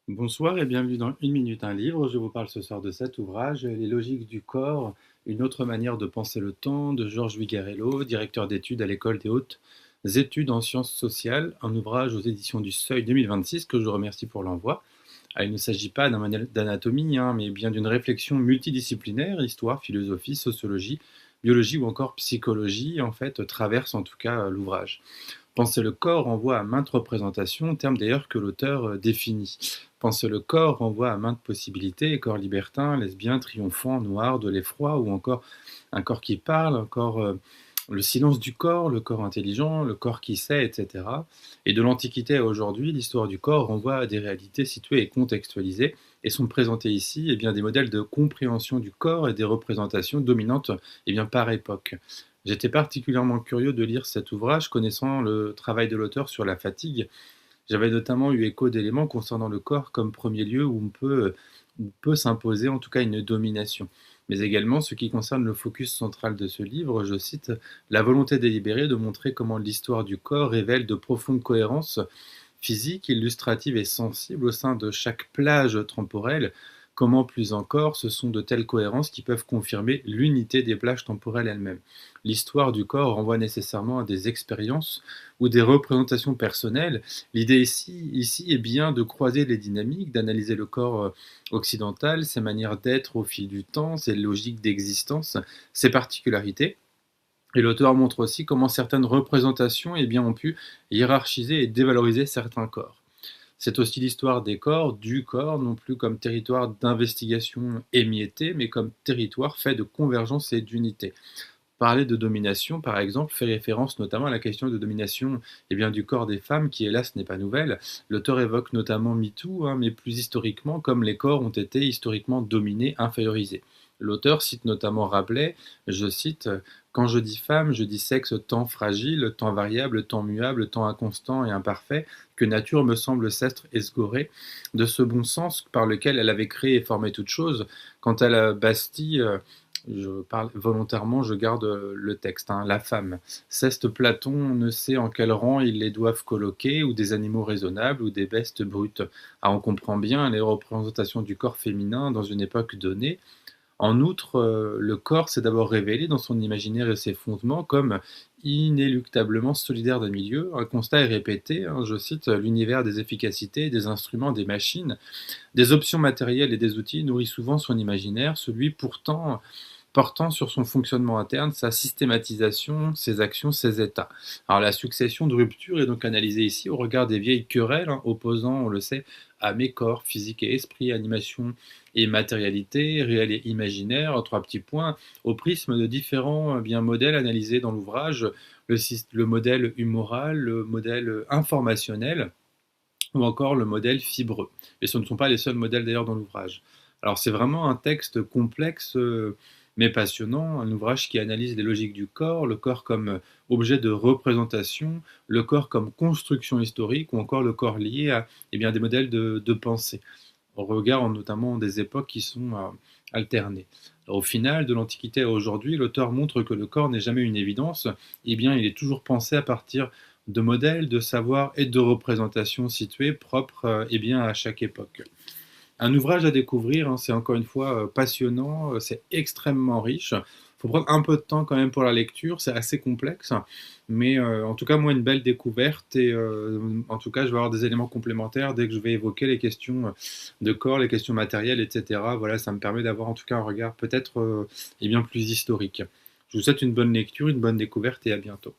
Bonsoir et bienvenue dans Une minute, un livre. Je vous parle ce soir de cet ouvrage, Les logiques du corps, une autre manière de penser le temps, de Georges Vigarello, directeur d'études à l'École des hautes études en sciences sociales, un ouvrage aux éditions du Seuil 2026 que je remercie pour l'envoi. Il ne s'agit pas d'un manuel d'anatomie, mais bien d'une réflexion multidisciplinaire, histoire, philosophie, sociologie, biologie ou encore psychologie, en fait, traverse en tout cas l'ouvrage. Penser le corps renvoie à maintes représentations, terme d'ailleurs que l'auteur définit. Penser le corps renvoie à maintes possibilités, corps libertin, lesbien, triomphant, noir, de l'effroi, ou encore un corps qui parle, encore le silence du corps, le corps intelligent, le corps qui sait, etc. Et de l'Antiquité à aujourd'hui, l'histoire du corps renvoie à des réalités situées et contextualisées, et sont présentés ici des modèles de compréhension du corps et des représentations dominantes par époque. J'étais particulièrement curieux de lire cet ouvrage, connaissant le travail de l'auteur sur la fatigue. J'avais notamment eu écho d'éléments concernant le corps comme premier lieu où peut s'imposer en tout cas une domination. Mais également ce qui concerne le focus central de ce livre, je cite, la volonté délibérée de montrer comment l'histoire du corps révèle de profondes cohérences physiques, illustratives et sensibles au sein de chaque plage temporelle. Comment plus encore, ce sont de telles cohérences qui peuvent confirmer l'unité des plages temporelles elles-mêmes. L'histoire du corps renvoie nécessairement à des expériences ou des représentations personnelles. L'idée ici est bien de croiser les dynamiques, d'analyser le corps occidental, ses manières d'être au fil du temps, ses logiques d'existence, ses particularités. Et l'auteur montre aussi comment certaines représentations ont pu hiérarchiser et dévaloriser certains corps. C'est aussi l'histoire des corps, du corps, non plus comme territoire d'investigation émietté, mais comme territoire fait de convergence et d'unité. Parler de domination, par exemple, fait référence notamment à la question de domination du corps des femmes, qui hélas n'est pas nouvelle. L'auteur évoque notamment MeToo, mais plus historiquement, comme les corps ont été historiquement dominés, infériorisés. L'auteur cite notamment Rabelais, je cite, quand je dis femme, je dis sexe tant fragile, tant variable, tant muable, tant inconstant et imparfait, que nature me semble s'être esgorée de ce bon sens par lequel elle avait créé et formé toute chose. Quant à la Bastille, je parle volontairement, je garde le texte, la femme. Ceste Platon ne sait en quel rang ils les doivent colloquer, ou des animaux raisonnables, ou des bestes brutes. On comprend bien les représentations du corps féminin dans une époque donnée. En outre, le corps s'est d'abord révélé dans son imaginaire et ses fondements comme inéluctablement solidaire d'un milieu. Un constat est répété, je cite, l'univers des efficacités, des instruments, des machines, des options matérielles et des outils nourrit souvent son imaginaire, celui pourtant portant sur son fonctionnement interne, sa systématisation, ses actions, ses états. Alors la succession de ruptures est donc analysée ici au regard des vieilles querelles, opposant, on le sait, à mes corps, physique et esprit, animation et matérialité, réel et imaginaire, trois petits points, au prisme de différents modèles analysés dans l'ouvrage, le modèle humoral, le modèle informationnel, ou encore le modèle fibreux. Et ce ne sont pas les seuls modèles d'ailleurs dans l'ouvrage. Alors c'est vraiment un texte complexe mais passionnant, un ouvrage qui analyse les logiques du corps, le corps comme objet de représentation, le corps comme construction historique ou encore le corps lié à des modèles de pensée, au regard notamment des époques qui sont alternées. Alors, au final, de l'Antiquité à aujourd'hui, l'auteur montre que le corps n'est jamais une évidence, il est toujours pensé à partir de modèles, de savoirs et de représentations situées propres à chaque époque. Un ouvrage à découvrir, c'est encore une fois passionnant, c'est extrêmement riche. Il faut prendre un peu de temps quand même pour la lecture, c'est assez complexe, mais en tout cas moi une belle découverte et en tout cas je vais avoir des éléments complémentaires dès que je vais évoquer les questions de corps, les questions matérielles, etc. Voilà, ça me permet d'avoir en tout cas un regard peut-être plus historique. Je vous souhaite une bonne lecture, une bonne découverte et à bientôt.